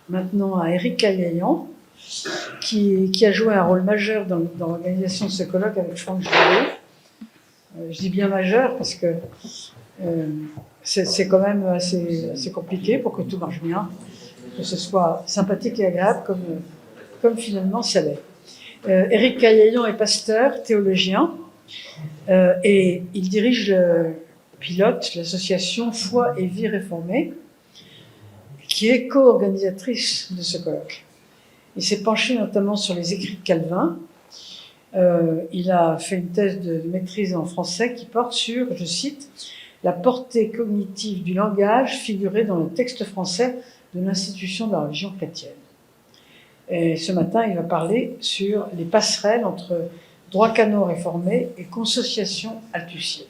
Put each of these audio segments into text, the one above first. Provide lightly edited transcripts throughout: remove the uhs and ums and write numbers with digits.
maintenant à Éric Cagayan, qui a joué un rôle majeur dans l'organisation de ce colloque avec Franck Juvet. Je dis bien majeur parce que c'est quand même assez compliqué pour que tout marche bien, que ce soit sympathique et agréable comme finalement ça l'est. Éric Cagayan est pasteur, théologien, et il dirige pilote l'association Foi et Vie Réformée, qui est co-organisatrice de ce colloque. Il s'est penché notamment sur les écrits de Calvin. Il a fait une thèse de maîtrise en français qui porte sur, je cite, la portée cognitive du langage figurée dans le texte français de l'institution de la religion chrétienne. Et ce matin, il va parler sur les passerelles entre droit canon réformé et consociation althussienne.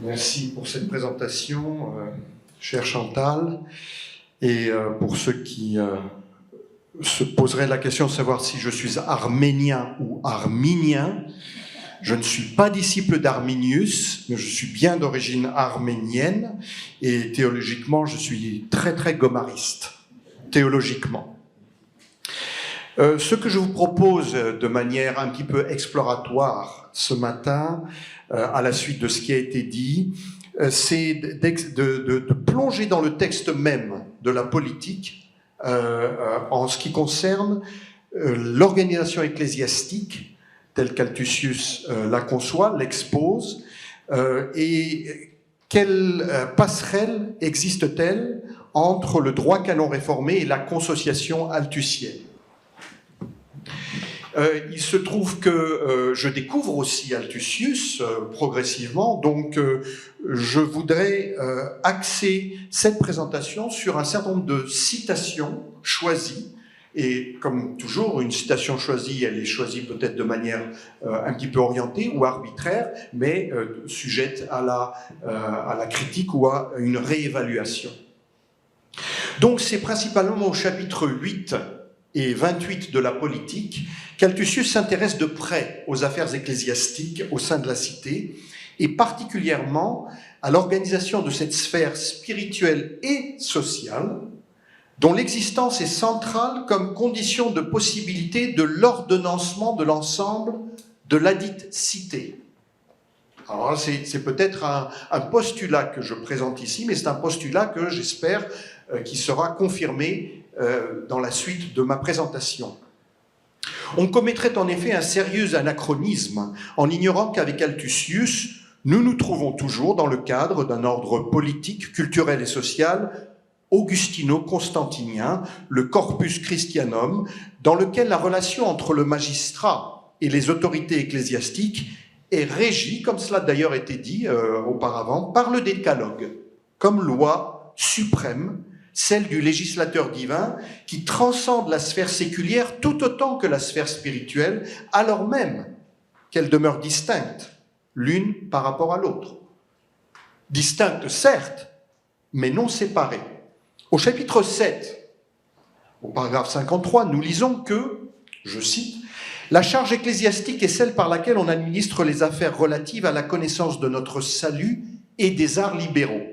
Merci pour cette présentation, chère Chantal. Et pour ceux qui se poseraient la question de savoir si je suis arménien ou arminien, je ne suis pas disciple d'Arminius, mais je suis bien d'origine arménienne, et théologiquement, je suis très très gomariste, théologiquement. Ce que je vous propose de manière un petit peu exploratoire ce matin, à la suite de ce qui a été dit, c'est de plonger dans le texte même de la politique en ce qui concerne l'organisation ecclésiastique telle qu'Althusius la conçoit, l'expose, et quelle passerelle existe-t-elle entre le droit canon réformé et la consociation althusienne. Il se trouve que je découvre aussi Althusius progressivement, donc je voudrais axer cette présentation sur un certain nombre de citations choisies. Et comme toujours, une citation choisie, elle est choisie peut-être de manière un petit peu orientée ou arbitraire, mais sujette à la critique ou à une réévaluation. Donc c'est principalement au chapitre 8 et 28 de la politique qu'Althusius s'intéresse de près aux affaires ecclésiastiques au sein de la cité, et particulièrement à l'organisation de cette sphère spirituelle et sociale, dont l'existence est centrale comme condition de possibilité de l'ordonnancement de l'ensemble de ladite cité. Alors c'est peut-être un postulat que je présente ici, mais c'est un postulat que j'espère qui sera confirmé dans la suite de ma présentation. On commettrait en effet un sérieux anachronisme en ignorant qu'avec Althusius, nous nous trouvons toujours dans le cadre d'un ordre politique, culturel et social augustino-constantinien, le Corpus Christianum, dans lequel la relation entre le magistrat et les autorités ecclésiastiques est régie, comme cela d'ailleurs été dit auparavant, par le décalogue, comme loi suprême, celle du législateur divin, qui transcende la sphère séculière tout autant que la sphère spirituelle, alors même qu'elles demeurent distinctes, l'une par rapport à l'autre. Distinctes, certes, mais non séparées. Au chapitre 7, au paragraphe 53, nous lisons que, je cite, « La charge ecclésiastique est celle par laquelle on administre les affaires relatives à la connaissance de notre salut et des arts libéraux.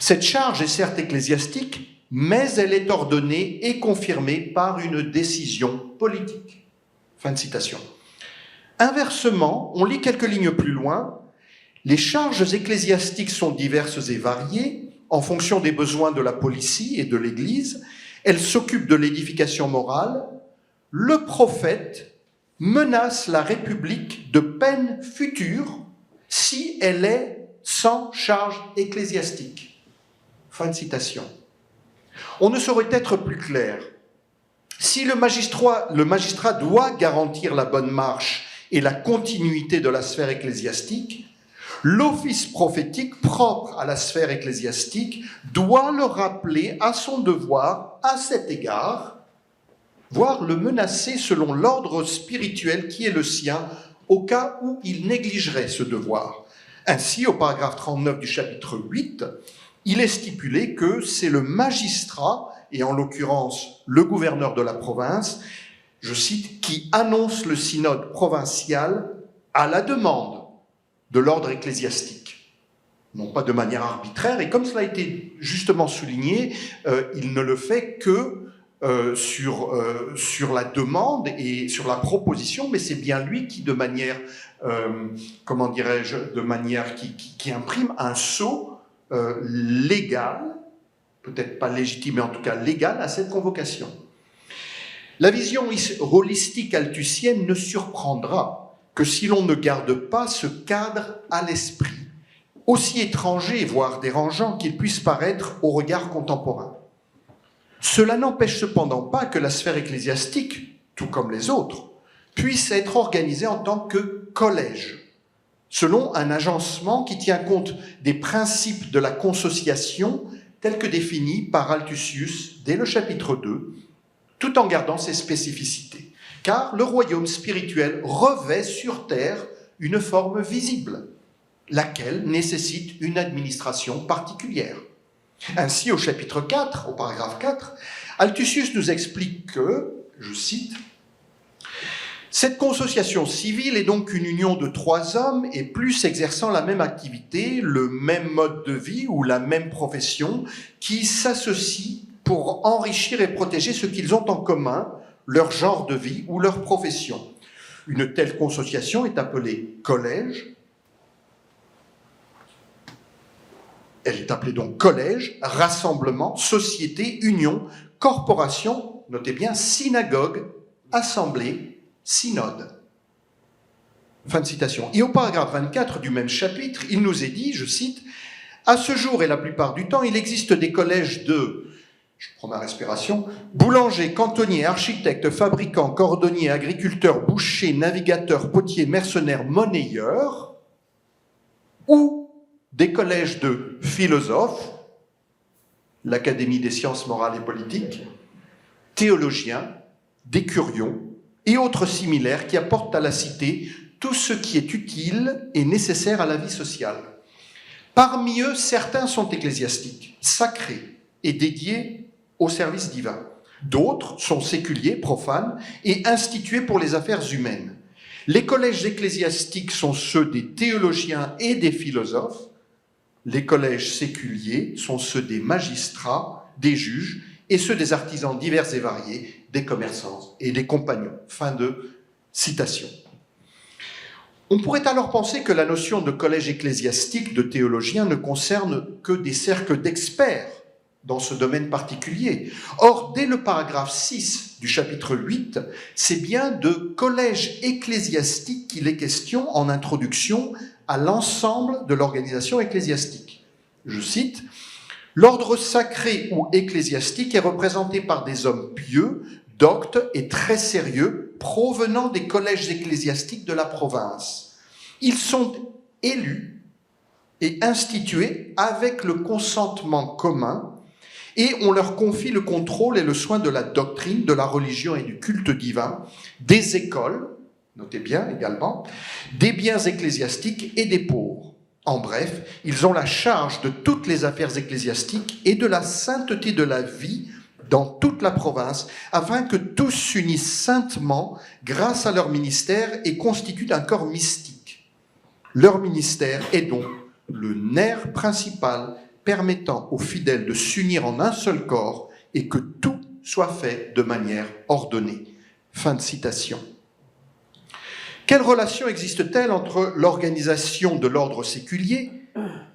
Cette charge est certes ecclésiastique, mais elle est ordonnée et confirmée par une décision politique. » Fin de citation. Inversement, on lit quelques lignes plus loin, « Les charges ecclésiastiques sont diverses et variées en fonction des besoins de la politie et de l'Église. Elles s'occupent de l'édification morale. Le prophète menace la République de peine future si elle est sans charge ecclésiastique. » Fin de citation. On ne saurait être plus clair. Si le magistrat doit garantir la bonne marche et la continuité de la sphère ecclésiastique, l'office prophétique propre à la sphère ecclésiastique doit le rappeler à son devoir à cet égard, voire le menacer selon l'ordre spirituel qui est le sien, au cas où il négligerait ce devoir. Ainsi, au paragraphe 39 du chapitre 8, il est stipulé que c'est le magistrat, et en l'occurrence le gouverneur de la province, je cite, qui annonce le synode provincial à la demande de l'ordre ecclésiastique, non pas de manière arbitraire, et comme cela a été justement souligné, il ne le fait que sur la demande et sur la proposition, mais c'est bien lui qui, de manière, comment dirais-je, de manière qui imprime un sceau légal, peut-être pas légitime, mais en tout cas légal, à cette convocation. La vision holistique althusienne ne surprendra que si l'on ne garde pas ce cadre à l'esprit, aussi étranger, voire dérangeant qu'il puisse paraître au regard contemporain. Cela n'empêche cependant pas que la sphère ecclésiastique, tout comme les autres, puisse être organisée en tant que collège, selon un agencement qui tient compte des principes de la consociation tels que définis par Althusius dès le chapitre 2, tout en gardant ses spécificités. Car le royaume spirituel revêt sur terre une forme visible, laquelle nécessite une administration particulière. Ainsi, au chapitre 4, au paragraphe 4, Althusius nous explique que, je cite, « Cette consociation civile est donc une union de 3 hommes et plus exerçant la même activité, le même mode de vie ou la même profession, qui s'associent pour enrichir et protéger ce qu'ils ont en commun, leur genre de vie ou leur profession. Une telle consociation est appelée collège. Elle est appelée donc collège, rassemblement, société, union, corporation, notez bien, synagogue, assemblée, synode. » Fin de citation. Et au paragraphe 24 du même chapitre, il nous est dit, je cite, « À ce jour et la plupart du temps, il existe des collèges de, je prends ma respiration, boulangers, cantonniers, architectes, fabricants, cordonniers, agriculteurs, bouchers, navigateurs, potiers, mercenaires, monnayeurs, ou des collèges de philosophes, l'Académie des sciences morales et politiques, théologiens, d'écurions et autres similaires qui apportent à la cité tout ce qui est utile et nécessaire à la vie sociale. Parmi eux, certains sont ecclésiastiques, sacrés et dédiés au service divin. D'autres sont séculiers, profanes et institués pour les affaires humaines. Les collèges ecclésiastiques sont ceux des théologiens et des philosophes. Les collèges séculiers sont ceux des magistrats, des juges et ceux des artisans divers et variés, des commerçants et des compagnons. Fin de citation. On pourrait alors penser que la notion de collège ecclésiastique de théologiens ne concerne que des cercles d'experts dans ce domaine particulier. Or, dès le paragraphe 6 du chapitre 8, c'est bien de collège ecclésiastique qu'il est question en introduction à l'ensemble de l'organisation ecclésiastique. Je cite, « L'ordre sacré ou ecclésiastique est représenté par des hommes pieux, doctes et très sérieux, provenant des collèges ecclésiastiques de la province. Ils sont élus et institués avec le consentement commun et on leur confie le contrôle et le soin de la doctrine, de la religion et du culte divin, des écoles, notez bien également, des biens ecclésiastiques et des pauvres. En bref, ils ont la charge de toutes les affaires ecclésiastiques et de la sainteté de la vie dans toute la province, afin que tous s'unissent saintement grâce à leur ministère et constituent un corps mystique. Leur ministère est donc le nerf principal permettant aux fidèles de s'unir en un seul corps et que tout soit fait de manière ordonnée. » Fin de citation. Quelle relation existe-t-elle entre l'organisation de l'ordre séculier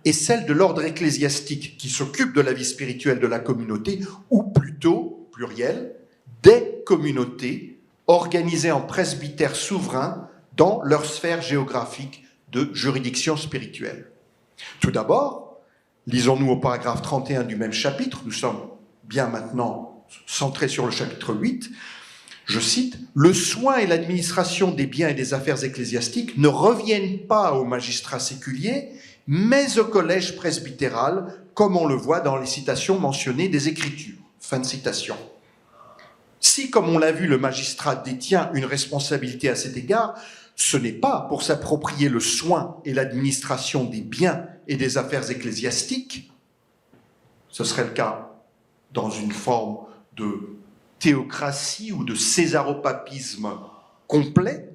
et celle de l'ordre ecclésiastique qui s'occupe de la vie spirituelle de la communauté, ou plutôt, pluriel, des communautés organisées en presbytères souverains dans leur sphère géographique de juridiction spirituelle? Tout d'abord, lisons-nous au paragraphe 31 du même chapitre, nous sommes bien maintenant centrés sur le chapitre 8, je cite, « Le soin et l'administration des biens et des affaires ecclésiastiques ne reviennent pas aux magistrats séculiers, mais au collège presbytéral, comme on le voit dans les citations mentionnées des Écritures. » Fin de citation. Si, comme on l'a vu, le magistrat détient une responsabilité à cet égard, ce n'est pas pour s'approprier le soin et l'administration des biens et des affaires ecclésiastiques, ce serait le cas dans une forme de théocratie ou de césaropapisme complet,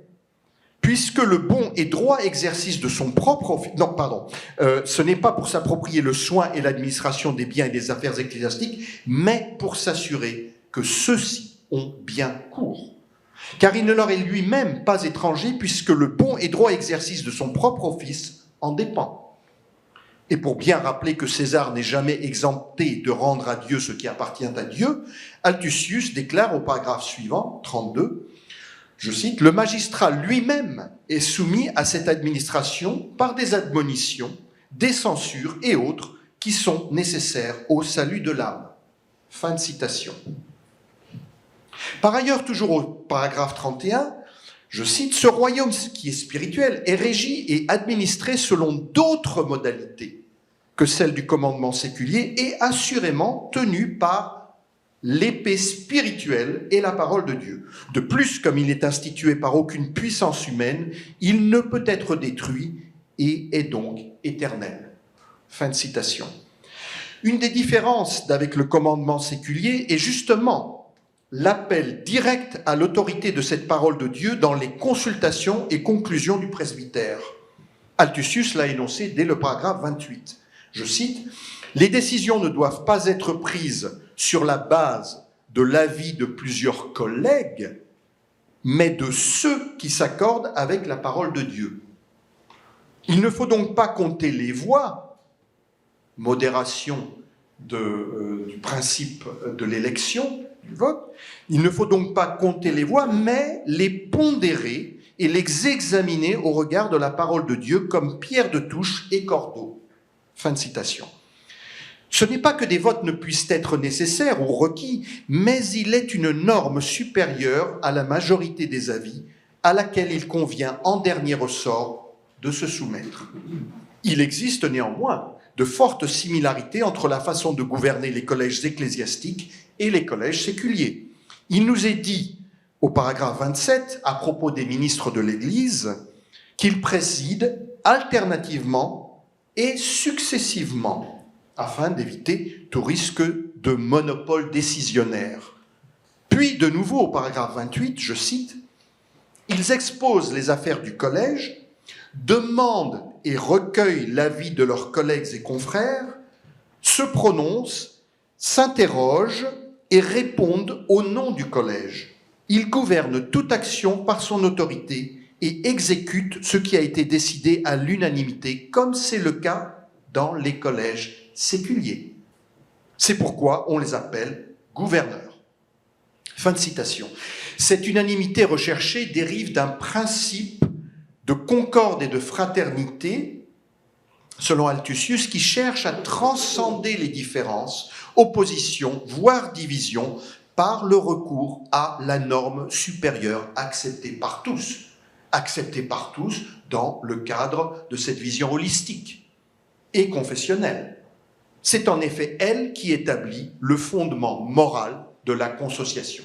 puisque le bon et droit exercice de son propre office... Non, pardon. Ce n'est pas pour s'approprier le soin et l'administration des biens et des affaires ecclésiastiques, mais pour s'assurer que ceux-ci ont bien cours. Car il ne leur est lui-même pas étranger, puisque le bon et droit exercice de son propre office en dépend. Et pour bien rappeler que César n'est jamais exempté de rendre à Dieu ce qui appartient à Dieu, Altusius déclare au paragraphe suivant, 32, je cite, « Le magistrat lui-même est soumis à cette administration par des admonitions, des censures et autres qui sont nécessaires au salut de l'âme. » Fin de citation. Par ailleurs, toujours au paragraphe 31, je cite, « Ce royaume qui est spirituel est régi et administré selon d'autres modalités que celles du commandement séculier et assurément tenu par l'épée spirituelle et la parole de Dieu. De plus, comme il n'est institué par aucune puissance humaine, il ne peut être détruit et est donc éternel. » Fin de citation. Une des différences avec le commandement séculier est justement l'appel direct à l'autorité de cette parole de Dieu dans les consultations et conclusions du presbytère. Altusius l'a énoncé dès le paragraphe 28. Je cite, « Les décisions ne doivent pas être prises sur la base de l'avis de plusieurs collègues, mais de ceux qui s'accordent avec la parole de Dieu. Il ne faut donc pas compter les voix, modération du principe de l'élection, du vote, il ne faut donc pas compter les voix, mais les pondérer et les examiner au regard de la parole de Dieu comme pierre de touche et cordeau. » Fin de citation. Ce n'est pas que des votes ne puissent être nécessaires ou requis, mais il est une norme supérieure à la majorité des avis, à laquelle il convient en dernier ressort de se soumettre. Il existe néanmoins de fortes similarités entre la façon de gouverner les collèges ecclésiastiques et les collèges séculiers. Il nous est dit, au paragraphe 27, à propos des ministres de l'Église, qu'ils président alternativement et successivement, afin d'éviter tout risque de monopole décisionnaire. Puis, de nouveau, au paragraphe 28, je cite, « Ils exposent les affaires du collège, demandent et recueillent l'avis de leurs collègues et confrères, se prononcent, s'interrogent et répondent au nom du collège. Ils gouvernent toute action par son autorité et exécutent ce qui a été décidé à l'unanimité, comme c'est le cas dans les collèges séculiers. C'est pourquoi on les appelle gouverneurs. » Fin de citation. Cette unanimité recherchée dérive d'un principe de concorde et de fraternité, selon Altusius, qui cherche à transcender les différences, oppositions, voire divisions, par le recours à la norme supérieure acceptée par tous dans le cadre de cette vision holistique et confessionnelle. C'est en effet elle qui établit le fondement moral de la consociation.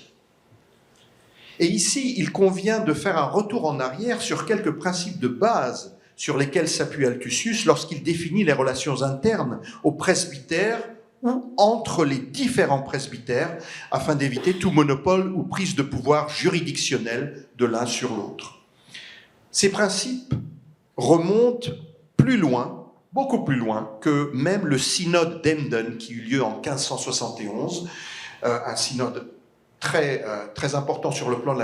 Et ici, il convient de faire un retour en arrière sur quelques principes de base sur lesquels s'appuie Altusius lorsqu'il définit les relations internes au presbytère ou entre les différents presbytères afin d'éviter tout monopole ou prise de pouvoir juridictionnel de l'un sur l'autre. Ces principes remontent plus loin, beaucoup plus loin que même le synode d'Emden qui eut lieu en 1571, un synode très important sur le plan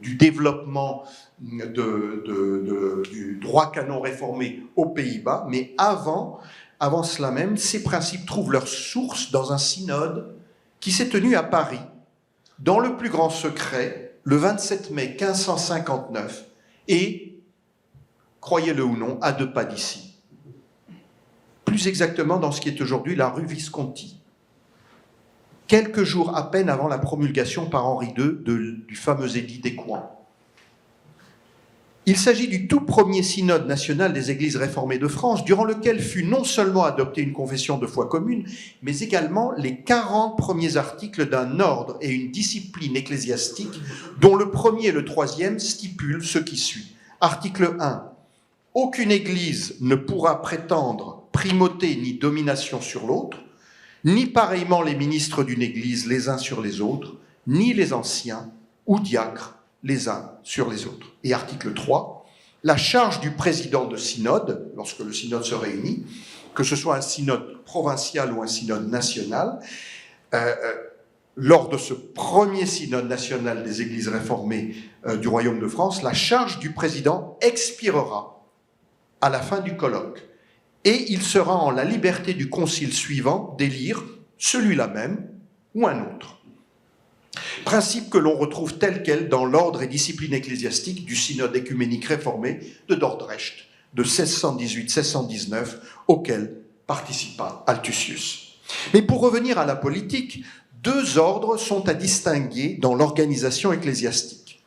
du développement du droit canon réformé aux Pays-Bas, mais avant cela même, ces principes trouvent leur source dans un synode qui s'est tenu à Paris, dans le plus grand secret, le 27 mai 1559, et, croyez-le ou non, à 2 pas d'ici. Plus exactement dans ce qui est aujourd'hui la rue Visconti. Quelques jours à peine avant la promulgation par Henri II du fameux édit d'Écouen. Il s'agit du tout premier synode national des Églises réformées de France, durant lequel fut non seulement adoptée une confession de foi commune, mais également les 40 premiers articles d'un ordre et une discipline ecclésiastique, dont le premier et le troisième stipulent ce qui suit. Article 1. Aucune Église ne pourra prétendre primauté ni domination sur l'autre, ni pareillement les ministres d'une Église les uns sur les autres, ni les anciens ou diacres les uns sur les autres. Et article 3, la charge du président de synode, lorsque le synode se réunit, que ce soit un synode provincial ou un synode national, lors de ce premier synode national des églises réformées du Royaume de France, la charge du président expirera à la fin du colloque. Et il sera en la liberté du concile suivant d'élire celui-là même ou un autre. Principe que l'on retrouve tel quel dans l'ordre et discipline ecclésiastique du synode écuménique réformé de Dordrecht de 1618-1619, auquel participa Altusius. Mais pour revenir à la politique, deux ordres sont à distinguer dans l'organisation ecclésiastique.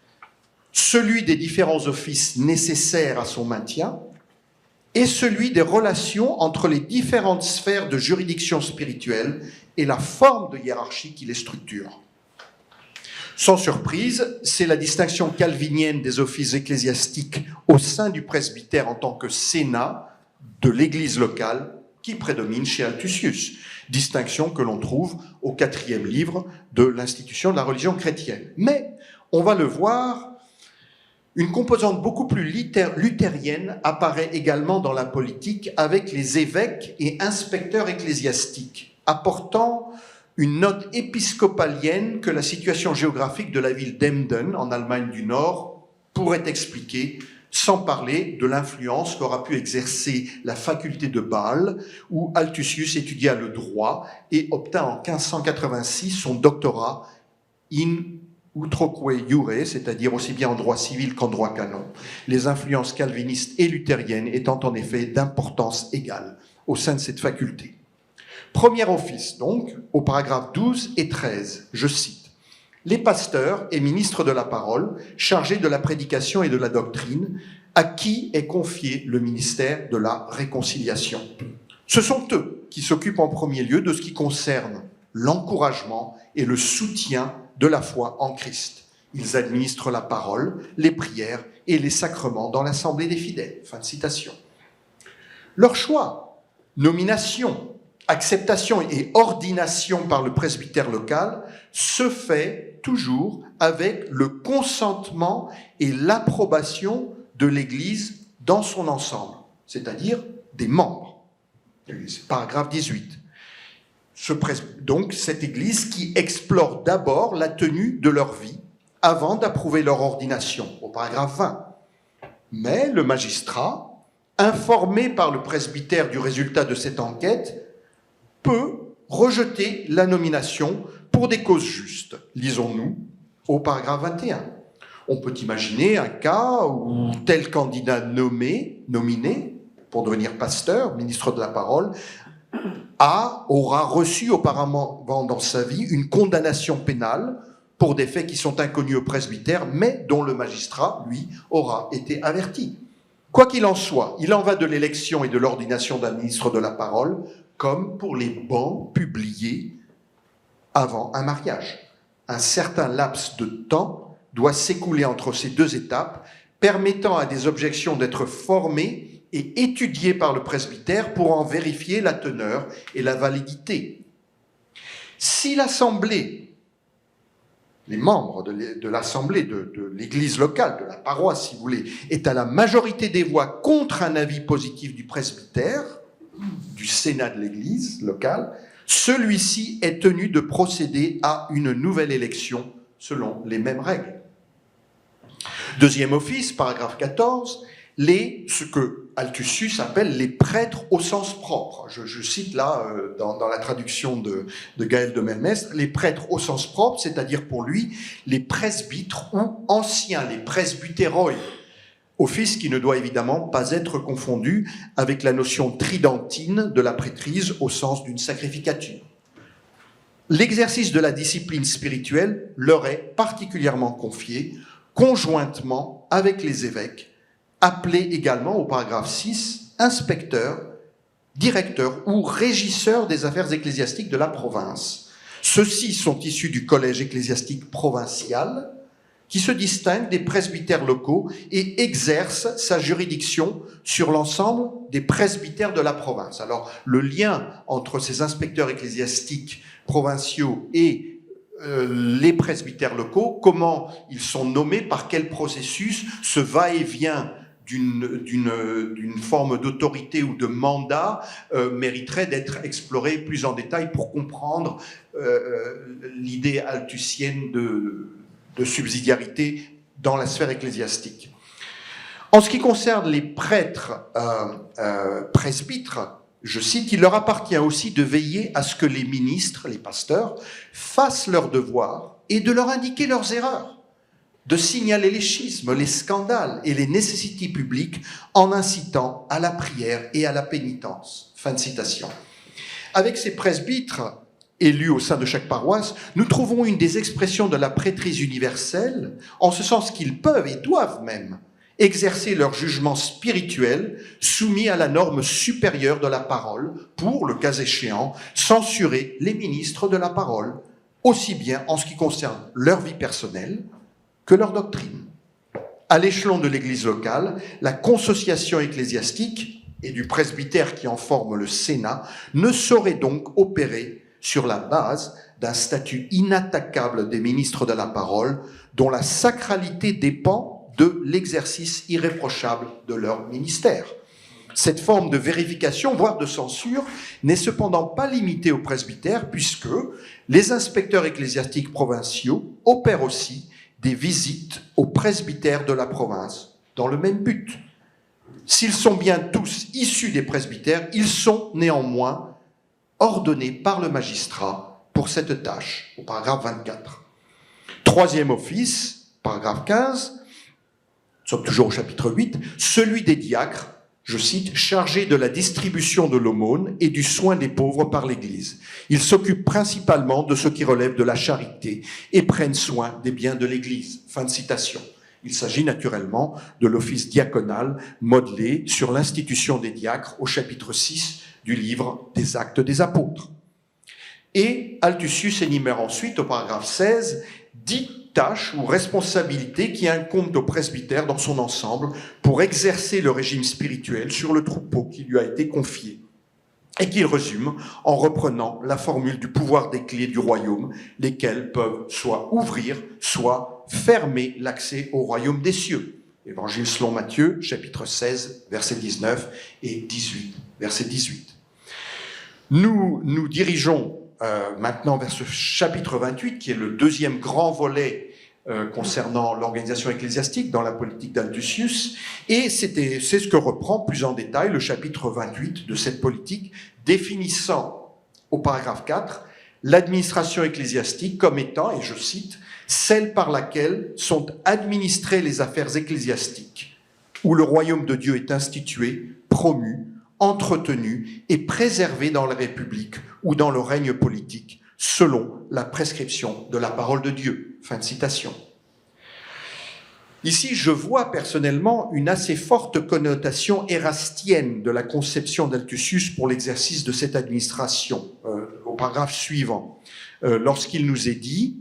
Celui des différents offices nécessaires à son maintien et celui des relations entre les différentes sphères de juridiction spirituelle et la forme de hiérarchie qui les structure. Sans surprise, c'est la distinction calvinienne des offices ecclésiastiques au sein du presbytère en tant que sénat de l'Église locale qui prédomine chez Altusius, distinction que l'on trouve au 4e livre de l'Institution de la religion chrétienne. Mais, on va le voir, une composante beaucoup plus luthérienne apparaît également dans la politique avec les évêques et inspecteurs ecclésiastiques, apportant une note épiscopalienne que la situation géographique de la ville d'Emden, en Allemagne du Nord, pourrait expliquer, sans parler de l'influence qu'aura pu exercer la faculté de Bâle, où Altusius étudia le droit et obtint en 1586 son doctorat in utroque iure, c'est-à-dire aussi bien en droit civil qu'en droit canon, les influences calvinistes et luthériennes étant en effet d'importance égale au sein de cette faculté. Premier office, donc, au paragraphe 12 et 13, je cite, « Les pasteurs et ministres de la parole, chargés de la prédication et de la doctrine, à qui est confié le ministère de la réconciliation. Ce sont eux qui s'occupent en premier lieu de ce qui concerne l'encouragement et le soutien de la foi en Christ. Ils administrent la parole, les prières et les sacrements dans l'assemblée des fidèles. » Fin de citation. Leur choix, nomination, acceptation et ordination par le presbytère local se fait toujours avec le consentement et l'approbation de l'Église dans son ensemble, c'est-à-dire des membres. C'est paragraphe 18. Donc, cette Église qui explore d'abord la tenue de leur vie avant d'approuver leur ordination, au paragraphe 20. Mais le magistrat, informé par le presbytère du résultat de cette enquête, peut rejeter la nomination pour des causes justes. Lisons-nous au paragraphe 21. On peut imaginer un cas où tel candidat nominé pour devenir pasteur, ministre de la parole, aura reçu auparavant dans sa vie une condamnation pénale pour des faits qui sont inconnus au presbytère, mais dont le magistrat, lui, aura été averti. Quoi qu'il en soit, il en va de l'élection et de l'ordination d'un ministre de la parole, comme pour les bans publiés avant un mariage. Un certain laps de temps doit s'écouler entre ces deux étapes, permettant à des objections d'être formées et étudiées par le presbytère pour en vérifier la teneur et la validité. Si l'assemblée, les membres de l'assemblée de l'église locale, de la paroisse si vous voulez, est à la majorité des voix contre un avis positif du presbytère, du sénat de l'église locale, celui-ci est tenu de procéder à une nouvelle élection selon les mêmes règles. Deuxième office, paragraphe 14, ce que Altusius appelle les prêtres au sens propre. Je cite là, dans la traduction de Gaël de Melmestre, les prêtres au sens propre, c'est-à-dire pour lui, les presbytres ou anciens, les presbytéroi, office qui ne doit évidemment pas être confondu avec la notion tridentine de la prêtrise au sens d'une sacrificature. L'exercice de la discipline spirituelle leur est particulièrement confié, conjointement avec les évêques, appelés également au paragraphe 6, inspecteurs, directeurs ou régisseurs des affaires ecclésiastiques de la province. Ceux-ci sont issus du collège ecclésiastique provincial, qui se distingue des presbytères locaux et exerce sa juridiction sur l'ensemble des presbytères de la province. Alors, le lien entre ces inspecteurs ecclésiastiques provinciaux et les presbytères locaux, comment ils sont nommés, par quel processus, ce va-et-vient d'une forme d'autorité ou de mandat mériterait d'être exploré plus en détail pour comprendre l'idée althusienne de subsidiarité dans la sphère ecclésiastique. En ce qui concerne les prêtres presbytres, je cite, « Il leur appartient aussi de veiller à ce que les ministres, les pasteurs, fassent leur devoir et de leur indiquer leurs erreurs, de signaler les schismes, les scandales et les nécessités publiques en incitant à la prière et à la pénitence. » Fin de citation. Avec ces presbytres élus au sein de chaque paroisse, nous trouvons une des expressions de la prêtrise universelle, en ce sens qu'ils peuvent et doivent même exercer leur jugement spirituel soumis à la norme supérieure de la parole pour, le cas échéant, censurer les ministres de la parole, aussi bien en ce qui concerne leur vie personnelle que leur doctrine. À l'échelon de l'Église locale, la consociation ecclésiastique et du presbytère qui en forme le Sénat ne saurait donc opérer sur la base d'un statut inattaquable des ministres de la parole dont la sacralité dépend de l'exercice irréprochable de leur ministère. Cette forme de vérification, voire de censure, n'est cependant pas limitée au presbytère puisque les inspecteurs ecclésiastiques provinciaux opèrent aussi des visites aux presbytères de la province dans le même but. S'ils sont bien tous issus des presbytères, ils sont néanmoins ordonnés par le magistrat pour cette tâche, au paragraphe 24. Troisième office, paragraphe 15, nous sommes toujours au chapitre 8, celui des diacres, je cite, « chargés de la distribution de l'aumône et du soin des pauvres par l'Église. Ils s'occupent principalement de ce qui relève de la charité et prennent soin des biens de l'Église. » Fin de citation. Il s'agit naturellement de l'office diaconal modelé sur l'institution des diacres au chapitre 6 du livre des Actes des Apôtres. Et Althusius énumère ensuite, au paragraphe 16, 10 tâches ou responsabilités qui incombent au presbytère dans son ensemble pour exercer le régime spirituel sur le troupeau qui lui a été confié, et qu'il résume en reprenant la formule du pouvoir des clés du royaume, lesquelles peuvent soit ouvrir, soit fermer l'accès au royaume des cieux. Évangile selon Matthieu, chapitre 16, verset 19 et 18, verset 18. Nous nous dirigeons maintenant vers ce chapitre 28, qui est le deuxième grand volet concernant l'organisation ecclésiastique dans la politique d'Althusius, et c'est ce que reprend plus en détail le chapitre 28 de cette politique, définissant au paragraphe 4 l'administration ecclésiastique comme étant, et je cite, « celle par laquelle sont administrées les affaires ecclésiastiques, où le royaume de Dieu est institué, promu, entretenu et préservé dans la République ou dans le règne politique, selon la prescription de la parole de Dieu. » Fin de citation. Ici, je vois personnellement une assez forte connotation érastienne de la conception d'Althusius pour l'exercice de cette administration, au paragraphe suivant, lorsqu'il nous est dit,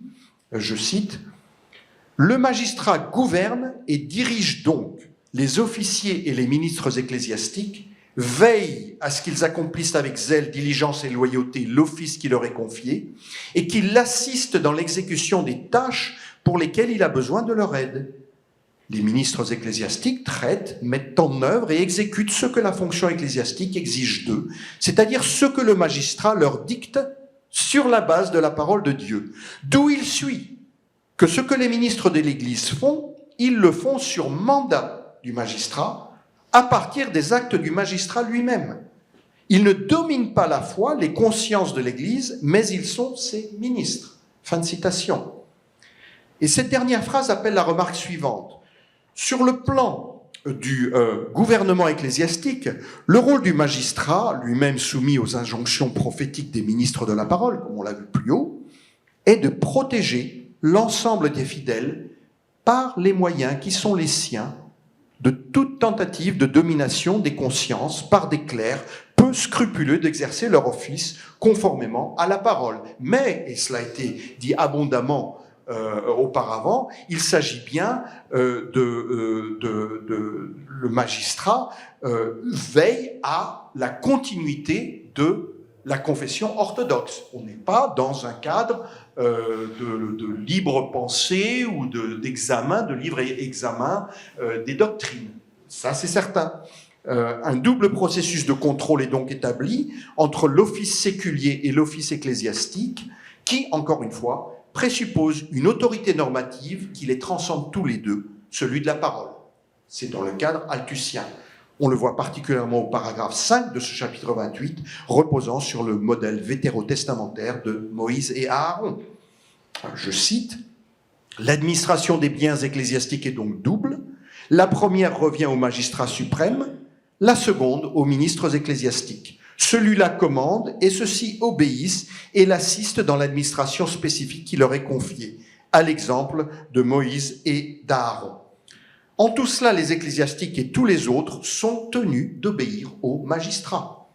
je cite, « Le magistrat gouverne et dirige donc les officiers et les ministres ecclésiastiques, veille à ce qu'ils accomplissent avec zèle, diligence et loyauté l'office qui leur est confié et qu'ils l'assistent dans l'exécution des tâches pour lesquelles il a besoin de leur aide. Les ministres ecclésiastiques traitent, mettent en œuvre et exécutent ce que la fonction ecclésiastique exige d'eux, c'est-à-dire ce que le magistrat leur dicte sur la base de la parole de Dieu. D'où il suit que ce que les ministres de l'Église font, ils le font sur mandat du magistrat, à partir des actes du magistrat lui-même. Ils ne dominent pas la foi, les consciences de l'Église, mais ils sont ses ministres. Fin de citation. Et cette dernière phrase appelle la remarque suivante. Sur le plan du gouvernement ecclésiastique, le rôle du magistrat, lui-même soumis aux injonctions prophétiques des ministres de la parole, comme on l'a vu plus haut, est de protéger l'ensemble des fidèles par les moyens qui sont les siens de toute tentative de domination des consciences par des clercs peu scrupuleux d'exercer leur office conformément à la parole. Mais, et cela a été dit abondamment auparavant, il s'agit bien le magistrat veille à la continuité de la confession orthodoxe. On n'est pas dans un cadre de libre pensée ou d'examen, de libre examen des doctrines. Ça, c'est certain. Un double processus de contrôle est donc établi entre l'office séculier et l'office ecclésiastique qui, encore une fois, présuppose une autorité normative qui les transcende tous les deux, celui de la parole. C'est dans le cadre althusien. On le voit particulièrement au paragraphe 5 de ce chapitre 28, reposant sur le modèle vétérotestamentaire de Moïse et Aaron. Je cite, « L'administration des biens ecclésiastiques est donc double. La première revient au magistrat suprême, la seconde aux ministres ecclésiastiques. Celui-là commande et ceux-ci obéissent et l'assistent dans l'administration spécifique qui leur est confiée, à l'exemple de Moïse et d'Aaron. En tout cela, les ecclésiastiques et tous les autres sont tenus d'obéir au magistrat.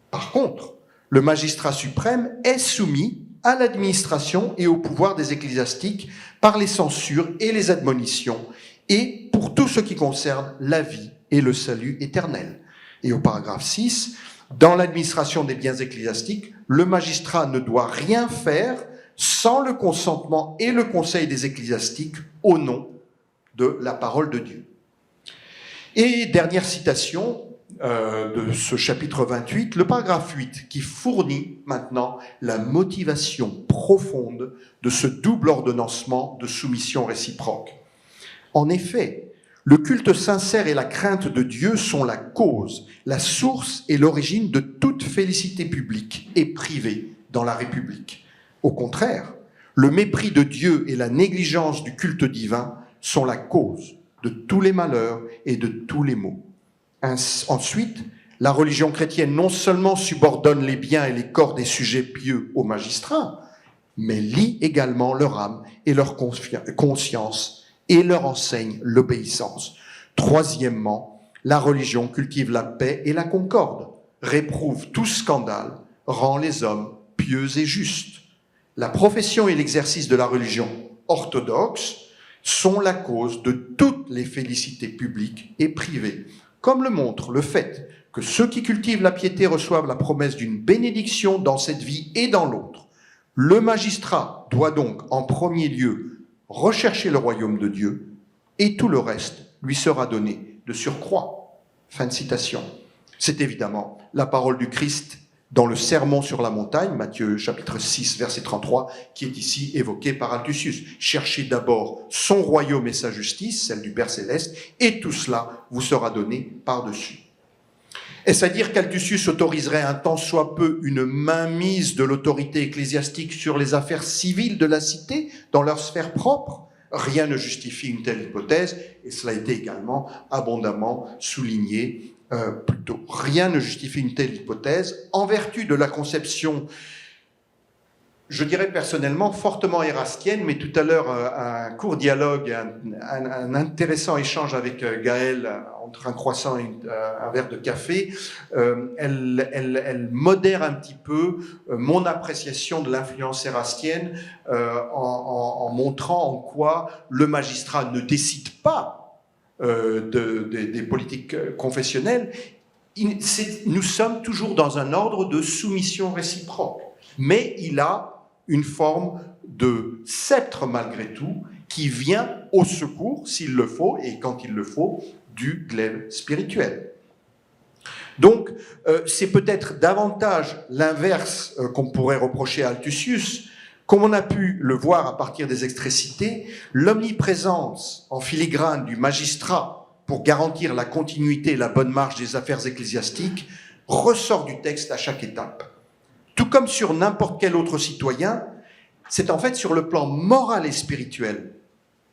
Par contre, le magistrat suprême est soumis à l'administration et au pouvoir des ecclésiastiques par les censures et les admonitions, et pour tout ce qui concerne la vie et le salut éternel. » Et au paragraphe 6, « Dans l'administration des biens ecclésiastiques, le magistrat ne doit rien faire sans le consentement et le conseil des ecclésiastiques au nom de la parole de Dieu. » Et dernière citation de ce chapitre 28, le paragraphe 8, qui fournit maintenant la motivation profonde de ce double ordonnancement de soumission réciproque. En effet, le culte sincère et la crainte de Dieu sont la cause, la source et l'origine de toute félicité publique et privée dans la République. Au contraire, le mépris de Dieu et la négligence du culte divin sont la cause de tous les malheurs et de tous les maux. Ensuite, la religion chrétienne non seulement subordonne les biens et les corps des sujets pieux aux magistrats, mais lie également leur âme et leur conscience et leur enseigne l'obéissance. Troisièmement, la religion cultive la paix et la concorde, réprouve tout scandale, rend les hommes pieux et justes. La profession et l'exercice de la religion orthodoxe sont la cause de toutes les félicités publiques et privées, comme le montre le fait que ceux qui cultivent la piété reçoivent la promesse d'une bénédiction dans cette vie et dans l'autre. Le magistrat doit donc en premier lieu rechercher le royaume de Dieu et tout le reste lui sera donné de surcroît. Fin de citation. C'est évidemment la parole du Christ dans le Sermon sur la montagne, Matthieu chapitre 6, verset 33, qui est ici évoqué par Altusius. Cherchez d'abord son royaume et sa justice, celle du Père céleste, et tout cela vous sera donné par-dessus. Est-ce à dire qu'Altusius autoriserait un tant soit peu une mainmise de l'autorité ecclésiastique sur les affaires civiles de la cité, dans leur sphère propre? Rien ne justifie une telle hypothèse, et cela a été également abondamment souligné plus tôt. Rien ne justifie une telle hypothèse en vertu de la conception, je dirais personnellement, fortement érastienne, mais tout à l'heure, un court dialogue, un intéressant échange avec Gaël entre un croissant et un verre de café, elle modère un petit peu mon appréciation de l'influence érastienne en montrant en quoi le magistrat ne décide pas des politiques confessionnelles. Nous sommes toujours dans un ordre de soumission réciproque, mais il a une forme de sceptre malgré tout qui vient au secours, s'il le faut, et quand il le faut, du glaive spirituel. Donc, c'est peut-être davantage l'inverse qu'on pourrait reprocher à Altusius. Comme on a pu le voir à partir des extraits cités, l'omniprésence en filigrane du magistrat pour garantir la continuité et la bonne marche des affaires ecclésiastiques ressort du texte à chaque étape. Tout comme sur n'importe quel autre citoyen, c'est en fait sur le plan moral et spirituel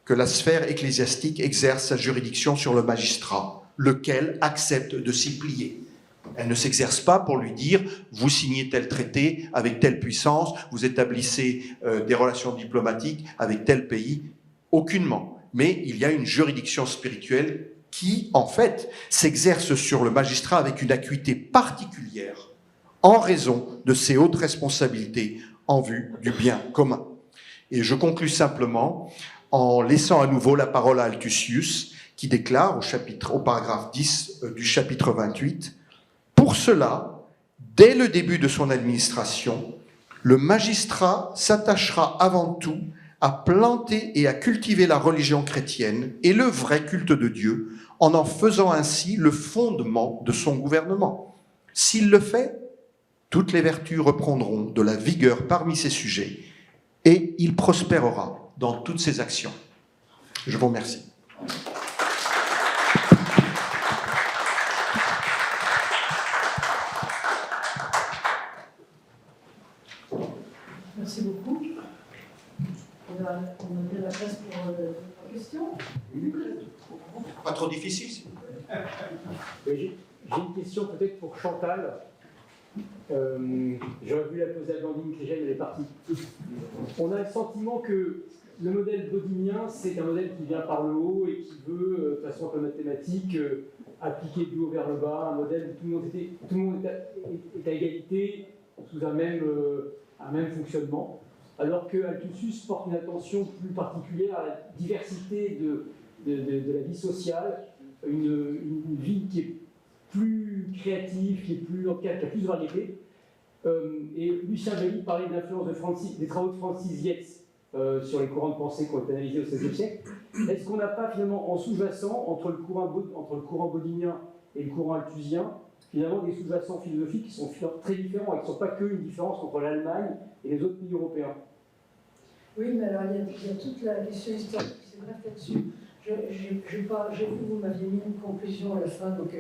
que la sphère ecclésiastique exerce sa juridiction sur le magistrat, lequel accepte de s'y plier. Elle ne s'exerce pas pour lui dire « vous signez tel traité avec telle puissance, vous établissez des relations diplomatiques avec tel pays », aucunement. Mais il y a une juridiction spirituelle qui, en fait, s'exerce sur le magistrat avec une acuité particulière en raison de ses hautes responsabilités en vue du bien commun. Et je conclus simplement en laissant à nouveau la parole à Altusius, qui déclare au paragraphe 10 du chapitre 28 « Pour cela, Dès le début de son administration, le magistrat s'attachera avant tout à planter et à cultiver la religion chrétienne et le vrai culte de Dieu, en faisant ainsi le fondement de son gouvernement. S'il le fait, toutes les vertus reprendront de la vigueur parmi ses sujets et il prospérera dans toutes ses actions. Je vous remercie. Merci beaucoup. On a bien la place pour la question. Pas trop difficile. J'ai une question peut-être pour Chantal. J'aurais voulu la poser à Blandine Krijen, elle est partie. On a le sentiment que le modèle bodinien, c'est un modèle qui vient par le haut et qui veut, de façon un peu mathématique, appliquer du haut vers le bas, un modèle où tout le monde est à égalité sous un même fonctionnement, alors que Althusius porte une attention plus particulière à la diversité de la vie sociale, une vie qui est plus créative, qui a plus de variété. Et Lucien Joly parlait de l'influence des travaux de Francis Yates sur les courants de pensée qui ont été analysés au XVIe siècle. Est-ce qu'on n'a pas finalement en sous-jacent, entre le courant bodinien et le courant althusien, finalement des sous-jacents philosophiques qui sont très différents et qui ne sont pas qu'une différence entre l'Allemagne et les autres pays européens? Oui, mais alors il y a toute la question historique, c'est bref là-dessus. J'ai vu que vous m'aviez mis une conclusion à la fin, donc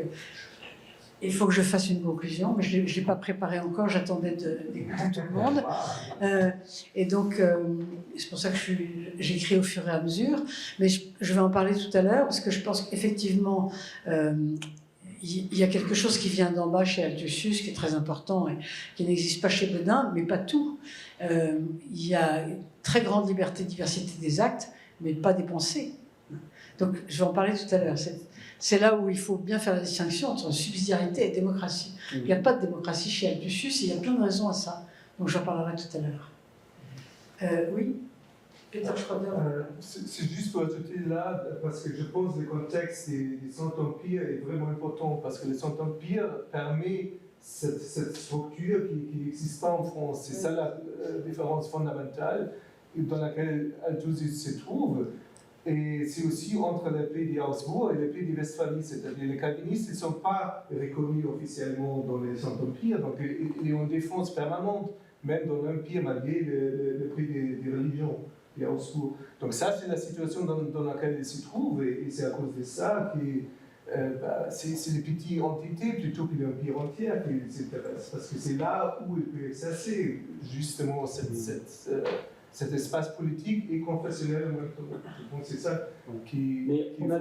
il faut que je fasse une conclusion, mais je ne l'ai pas préparée encore, j'attendais d'écouter tout le monde. Et donc, c'est pour ça que j'écris au fur et à mesure, mais je vais en parler tout à l'heure, parce que je pense qu'effectivement, il y a quelque chose qui vient d'en bas chez Althusius, qui est très important, et qui n'existe pas chez Bodin, mais pas tout. Il y a une très grande liberté, diversité des actes, mais pas des pensées. Donc, je vais en parler tout à l'heure. C'est là où il faut bien faire la distinction entre subsidiarité et démocratie. Il n'y a pas de démocratie chez Althusius, et il y a plein de raisons à ça. Donc, j'en parlerai tout à l'heure. Oui, Peter Schroeder. C'est juste pour ajouter là, parce que je pense que le contexte des Saint-Empires est vraiment important, parce que le Saint-Empire permet cette structure qui n'existe pas en France. C'est ça la différence fondamentale dans laquelle Althusius se trouve. Et c'est aussi entre les pays d'Augsbourg et les pays de Westphalie, c'est-à-dire les calvinistes ne sont pas reconnus officiellement dans les Saint-Empires, donc il y a une défense permanente, même dans l'Empire, malgré le prix des religions d'Augsbourg. Donc ça, c'est la situation dans laquelle ils se trouvent, et c'est à cause de ça que c'est les petites entités plutôt que l'Empire entier qui les intéressent, parce que c'est là où il peut exercer justement cet espace politique et confessionnel en même temps. Donc c'est ça qui on a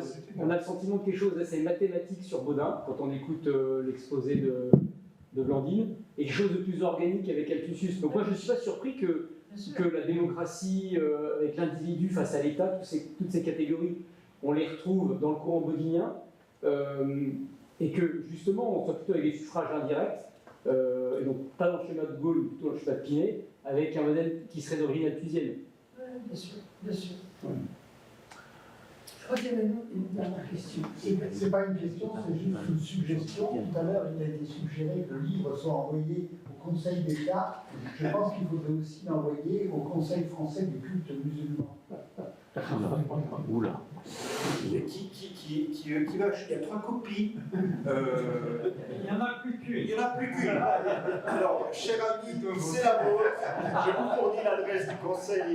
le sentiment de quelque chose d'assez mathématique sur Bodin, quand on écoute l'exposé de Blandine, et quelque chose de plus organique avec Althusius. Donc moi je ne suis pas surpris que la démocratie, avec l'individu face à l'État, toutes ces catégories, on les retrouve dans le courant bodinien, et que justement on soit plutôt avec des suffrages indirects, et donc pas dans le schéma de Gaulle, plutôt dans le schéma de Pinet, avec un modèle qui serait d'origine althusienne. Oui, bien sûr, bien sûr. Ouais. Je crois qu'il y avait une dernière question. C'est pas une question, c'est juste une suggestion. Tout à l'heure, il a été suggéré que le livre soit envoyé au Conseil d'État. Je pense qu'il faudrait aussi l'envoyer au Conseil français du culte musulman. Oula. Qui va acheter? Il y a 3 copies. Il n'y en a plus qu'une. Il n'y en a plus qu'une. Alors, cher ami, c'est la vôtre. Je vous fournis l'adresse du conseil